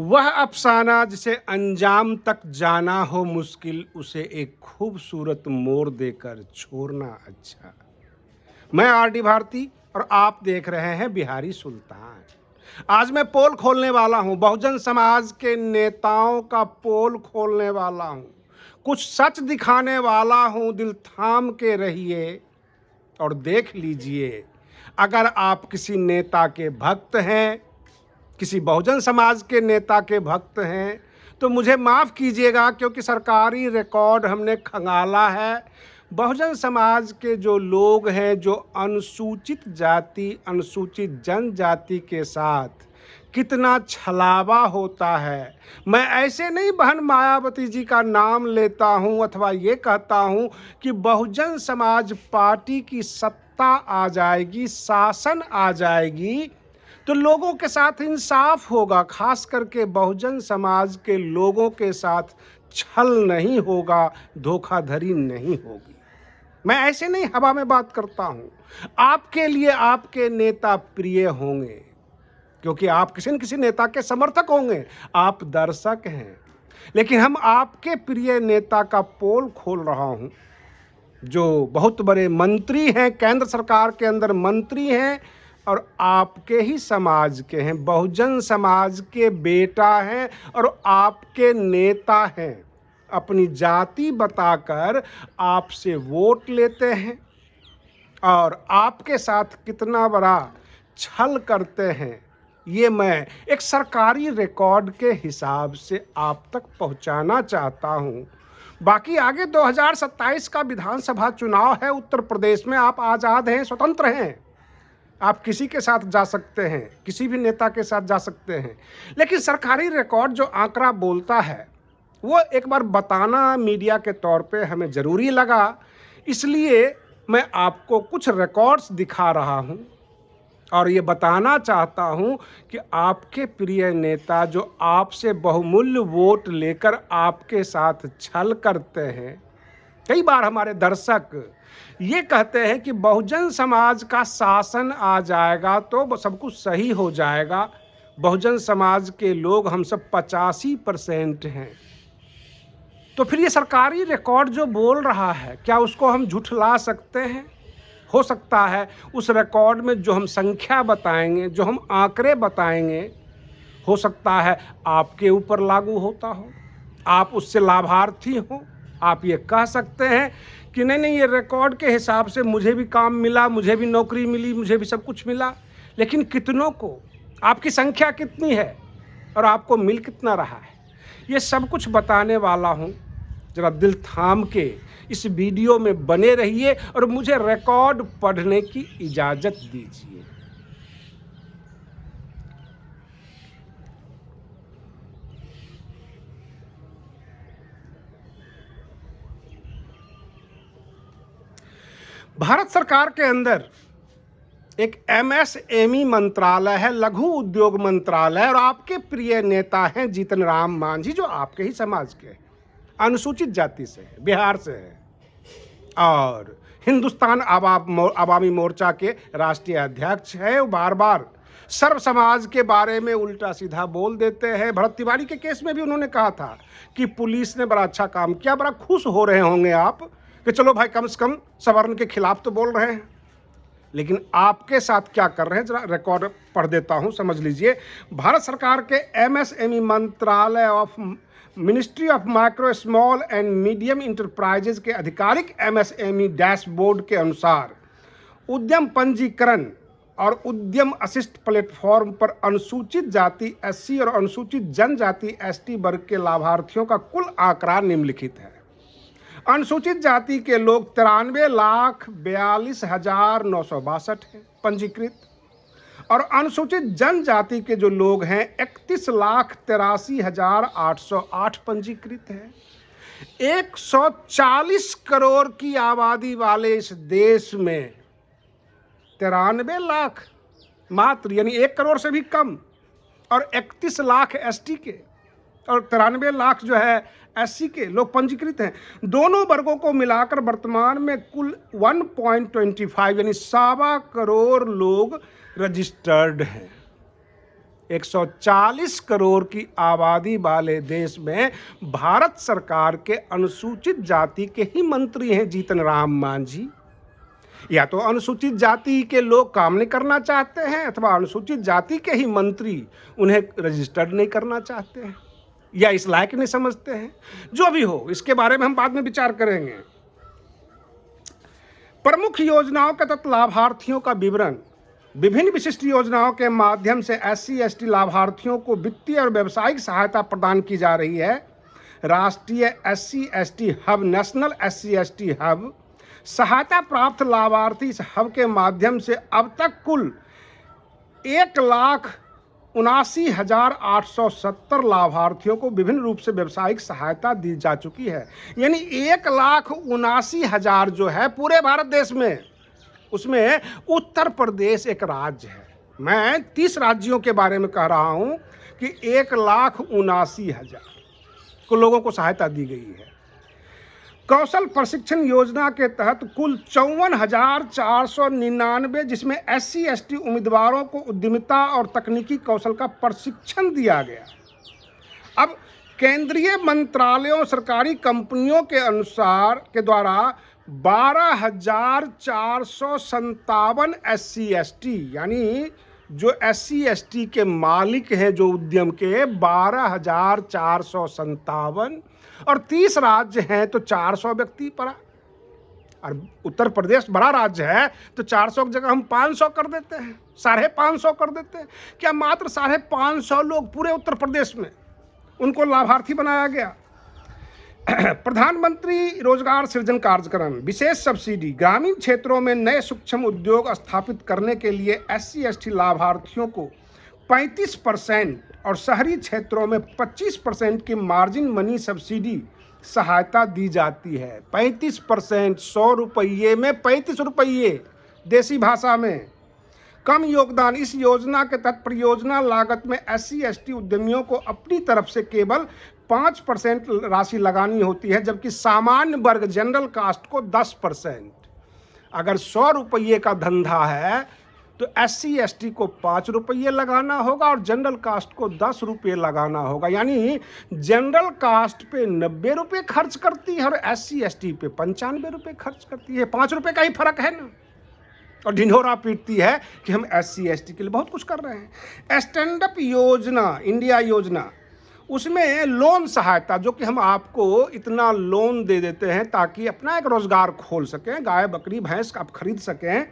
वह अफसाना जिसे अंजाम तक जाना हो मुश्किल, उसे एक खूबसूरत मोड़ देकर छोड़ना अच्छा। मैं आरडी भारती और आप देख रहे हैं बिहारी सुल्तान। आज मैं पोल खोलने वाला हूं, बहुजन समाज के नेताओं का पोल खोलने वाला हूं, कुछ सच दिखाने वाला हूं। दिल थाम के रहिए और देख लीजिए। अगर आप किसी नेता के भक्त हैं, किसी बहुजन समाज के नेता के भक्त हैं, तो मुझे माफ़ कीजिएगा, क्योंकि सरकारी रिकॉर्ड हमने खंगाला है। बहुजन समाज के जो लोग हैं, जो अनुसूचित जाति, अनुसूचित जनजाति के साथ कितना छलावा होता है। मैं ऐसे नहीं बहन मायावती जी का नाम लेता हूं अथवा ये कहता हूं कि बहुजन समाज पार्टी की सत्ता आ जाएगी, शासन आ जाएगी, तो लोगों के साथ इंसाफ होगा। खास करके बहुजन समाज के लोगों के साथ छल नहीं होगा, धोखाधड़ी नहीं होगी। मैं ऐसे नहीं हवा में बात करता हूं। आपके लिए आपके नेता प्रिय होंगे, क्योंकि आप किसी न किसी नेता के समर्थक होंगे, आप दर्शक हैं। लेकिन हम आपके प्रिय नेता का पोल खोल रहा हूं, जो बहुत बड़े मंत्री हैं, केंद्र सरकार के अंदर मंत्री हैं और आपके ही समाज के हैं, बहुजन समाज के बेटा हैं और आपके नेता हैं। अपनी जाति बताकर आपसे वोट लेते हैं और आपके साथ कितना बड़ा छल करते हैं, ये मैं एक सरकारी रिकॉर्ड के हिसाब से आप तक पहुंचाना चाहता हूं। बाकी आगे 2027 का विधानसभा चुनाव है उत्तर प्रदेश में। आप आज़ाद हैं, स्वतंत्र हैं। आप किसी के साथ जा सकते हैं, किसी भी नेता के साथ जा सकते हैं। लेकिन सरकारी रिकॉर्ड जो आंकड़ा बोलता है, वो एक बार बताना मीडिया के तौर पे हमें ज़रूरी लगा। इसलिए मैं आपको कुछ रिकॉर्ड्स दिखा रहा हूं और ये बताना चाहता हूं कि आपके प्रिय नेता जो आपसे बहुमूल्य वोट लेकर आपके साथ छल करते हैं। कई बार हमारे दर्शक ये कहते हैं कि बहुजन समाज का शासन आ जाएगा तो सब कुछ सही हो जाएगा। बहुजन समाज के लोग हम सब 85% हैं। तो फिर ये सरकारी रिकॉर्ड जो बोल रहा है, क्या उसको हम झुठला सकते हैं? हो सकता है उस रिकॉर्ड में जो हम संख्या बताएंगे, जो हम आंकड़े बताएंगे, हो सकता है आपके ऊपर लागू होता हो, आप उससे लाभार्थी हो। आप ये कह सकते हैं कि नहीं नहीं, ये रिकॉर्ड के हिसाब से मुझे भी काम मिला, मुझे भी नौकरी मिली, मुझे भी सब कुछ मिला। लेकिन कितनों को, आपकी संख्या कितनी है और आपको मिल कितना रहा है, ये सब कुछ बताने वाला हूँ। जरा दिल थाम के इस वीडियो में बने रहिए और मुझे रिकॉर्ड पढ़ने की इजाज़त दीजिए। भारत सरकार के अंदर एक एमएसएमई मंत्रालय है, लघु उद्योग मंत्रालय, और आपके प्रिय नेता हैं जीतन राम मांझी, जो आपके ही समाज के हैं, अनुसूचित जाति से है, बिहार से है और हिंदुस्तान आवामी मोर्चा के राष्ट्रीय अध्यक्ष है। वो बार बार सर्व समाज के बारे में उल्टा सीधा बोल देते हैं। भरत तिवारी के केस में भी उन्होंने कहा था कि पुलिस ने बड़ा अच्छा काम किया। बड़ा खुश हो रहे होंगे आप कि चलो भाई, कम से कम सवर्ण के खिलाफ तो बोल रहे हैं। लेकिन आपके साथ क्या कर रहे हैं, जरा रिकॉर्ड पढ़ देता हूं, समझ लीजिए। भारत सरकार के एमएसएमई मंत्रालय of ministry of micro small and medium enterprises के आधिकारिक एमएसएमई डैशबोर्ड के अनुसार उद्यम पंजीकरण और उद्यम अशिष्ट प्लेटफॉर्म पर अनुसूचित जाति एससी और अनुसूचित जनजाति एसटी वर्ग के लाभार्थियों का कुल आंकड़ा निम्नलिखित है। अनुसूचित जाति के लोग 93,42,962 हैं पंजीकृत, और अनुसूचित जनजाति के जो लोग हैं 31,83,808 पंजीकृत हैं। 140 करोड़ की आबादी वाले इस देश में 93 लाख मात्र, यानी 1 करोड़ से भी कम, और 31 लाख एसटी के और 93 लाख जो है एससी के लोग पंजीकृत हैं। दोनों वर्गों को मिलाकर वर्तमान में कुल 1.25 यानी 1.25 करोड़ लोग रजिस्टर्ड हैं। 140 करोड़ की आबादी वाले देश में भारत सरकार के अनुसूचित जाति के ही मंत्री हैं जीतन राम मांझी। या तो अनुसूचित जाति के लोग काम नहीं करना चाहते हैं अथवा अनुसूचित जाति के ही मंत्री उन्हें रजिस्टर्ड नहीं करना चाहते हैं या इस लायक नहीं समझते हैं। जो भी हो, इसके बारे में हम बाद में विचार करेंगे। प्रमुख योजनाओं के तहत लाभार्थियों का विवरण। विभिन्न विशिष्ट योजनाओं के माध्यम से SC/ST लाभार्थियों को वित्तीय और व्यावसायिक सहायता प्रदान की जा रही है। राष्ट्रीय SC/ST hub, national SC/ST hub, सहायता प्राप्त लाभार्थी इस हब के माध्यम से अब तक कुल 1,79,870 लाभार्थियों को विभिन्न रूप से व्यावसायिक सहायता दी जा चुकी है। यानी 1,79,000 जो है पूरे भारत देश में, उसमें उत्तर प्रदेश एक राज्य है। मैं 30 राज्यों के बारे में कह रहा हूं कि 1,79,000 को लोगों को सहायता दी गई है। कौशल प्रशिक्षण योजना के तहत कुल 54,499, जिसमें SC/ST उम्मीदवारों को उद्यमिता और तकनीकी कौशल का प्रशिक्षण दिया गया। अब केंद्रीय मंत्रालयों, सरकारी कंपनियों के अनुसार के द्वारा 12,457 SC/ST, यानी जो SC/ST के मालिक हैं जो उद्यम के, 12,457, और 30 राज्य हैं तो 400 व्यक्ति पड़ा। और उत्तर प्रदेश बड़ा राज्य है तो 400 की जगह हम 500 कर देते हैं, 550 कर देते हैं। क्या मात्र 550 लोग पूरे उत्तर प्रदेश में उनको लाभार्थी बनाया गया? प्रधानमंत्री रोजगार सृजन कार्यक्रम, विशेष सब्सिडी। ग्रामीण क्षेत्रों में नए सूक्ष्म उद्योग स्थापित करने के लिए SC/ST लाभार्थियों को 35% और शहरी क्षेत्रों में 25% की मार्जिन मनी सब्सिडी सहायता दी जाती है। 35%, 100 रुपये में 35 रुपये, देसी भाषा में। कम योगदान। इस योजना के तहत परियोजना लागत में SC/ST उद्यमियों को अपनी तरफ से केवल 5% राशि लगानी होती है, जबकि सामान्य वर्ग जनरल कास्ट को 10%। अगर 100 रुपये का धंधा है तो SC/ST को 5 रुपये लगाना होगा और जनरल कास्ट को 10 रुपये लगाना होगा। यानी जनरल कास्ट पे 90 रुपये खर्च करती है और SC/ST पे 95 रुपये खर्च करती है। 5 रुपये का ही फर्क है ना। और ढिंढोरा पीटती है कि हम SC/ST के लिए बहुत कुछ कर रहे हैं। स्टैंड अप योजना, इंडिया योजना, उसमें लोन सहायता, जो कि हम आपको इतना लोन दे देते हैं ताकि अपना एक रोजगार खोल सकें, गाय बकरी भैंस आप खरीद सकें।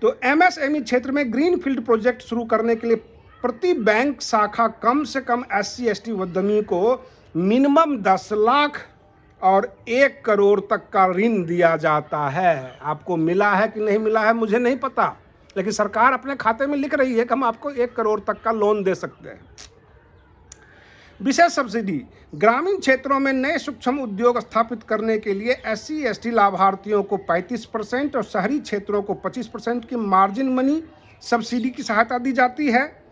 तो MSME क्षेत्र में ग्रीन फील्ड प्रोजेक्ट शुरू करने के लिए प्रति बैंक शाखा कम से कम SC/ST उद्यमी को मिनिमम 10 लाख और 1 करोड़ तक का ऋण दिया जाता है। आपको मिला है कि नहीं मिला है मुझे नहीं पता, लेकिन सरकार अपने खाते में लिख रही है कि हम आपको 1 करोड़ तक का लोन दे सकते हैं। विशेष सब्सिडी। ग्रामीण क्षेत्रों में नए सूक्ष्म उद्योग स्थापित करने के लिए SC/ST लाभार्थियों को 35% और शहरी क्षेत्रों को 25% की मार्जिन मनी सब्सिडी की सहायता दी जाती है।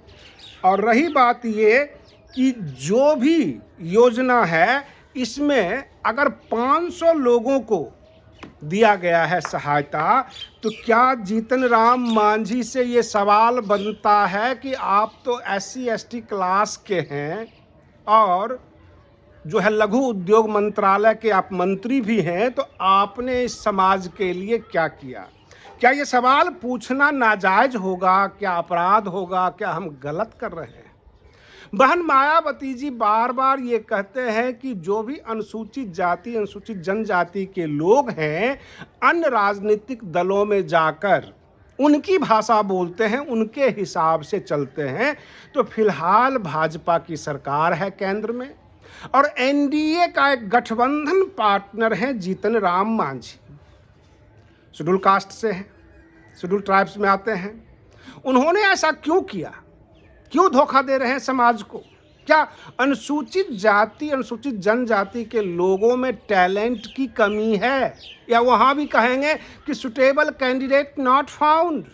और रही बात ये कि जो भी योजना है इसमें अगर 500 लोगों को दिया गया है सहायता, तो क्या जीतन राम मांझी से ये सवाल बनता है कि आप तो SC/ST क्लास के हैं और जो है लघु उद्योग मंत्रालय के आप मंत्री भी हैं, तो आपने इस समाज के लिए क्या किया? क्या ये सवाल पूछना नाजायज होगा? क्या अपराध होगा? क्या हम गलत कर रहे हैं? बहन मायावती जी बार बार ये कहते हैं कि जो भी अनुसूचित जाति, अनुसूचित जनजाति के लोग हैं, अन्य राजनीतिक दलों में जाकर उनकी भाषा बोलते हैं, उनके हिसाब से चलते हैं। तो फिलहाल भाजपा की सरकार है केंद्र में और NDA का एक गठबंधन पार्टनर है जीतन राम मांझी। शेड्यूल कास्ट से हैं, शेड्यूल ट्राइब्स में आते हैं। उन्होंने ऐसा क्यों किया? क्यों धोखा दे रहे हैं समाज को? क्या अनुसूचित जाति, अनुसूचित जनजाति के लोगों में टैलेंट की कमी है? या वहां भी कहेंगे कि suitable candidate not found?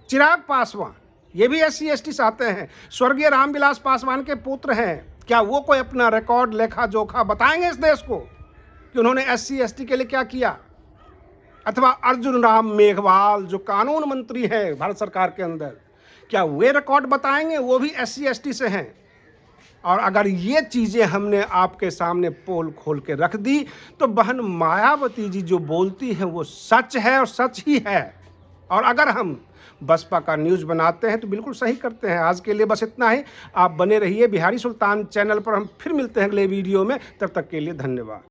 Chirag Paswan, ये भी SC/ST से आते हैं, स्वर्गीय रामविलास पासवान के पुत्र हैं। क्या वो कोई अपना रिकॉर्ड, लेखा जोखा बताएंगे इस देश को कि उन्होंने SC/ST के लिए क्या किया? अथवा अर्जुन राम मेघवाल जो कानून मंत्री है भारत सरकार के अंदर, क्या वे रिकॉर्ड बताएंगे? वो भी SC ST से हैं। और अगर ये चीज़ें हमने आपके सामने पोल खोल के रख दी तो बहन मायावती जी जो बोलती हैं वो सच है और सच ही है। और अगर हम बसपा का न्यूज़ बनाते हैं तो बिल्कुल सही करते हैं। आज के लिए बस इतना ही। आप बने रहिए बिहारी सुल्तान चैनल पर। हम फिर मिलते हैं अगले वीडियो में। तब तक के लिए धन्यवाद।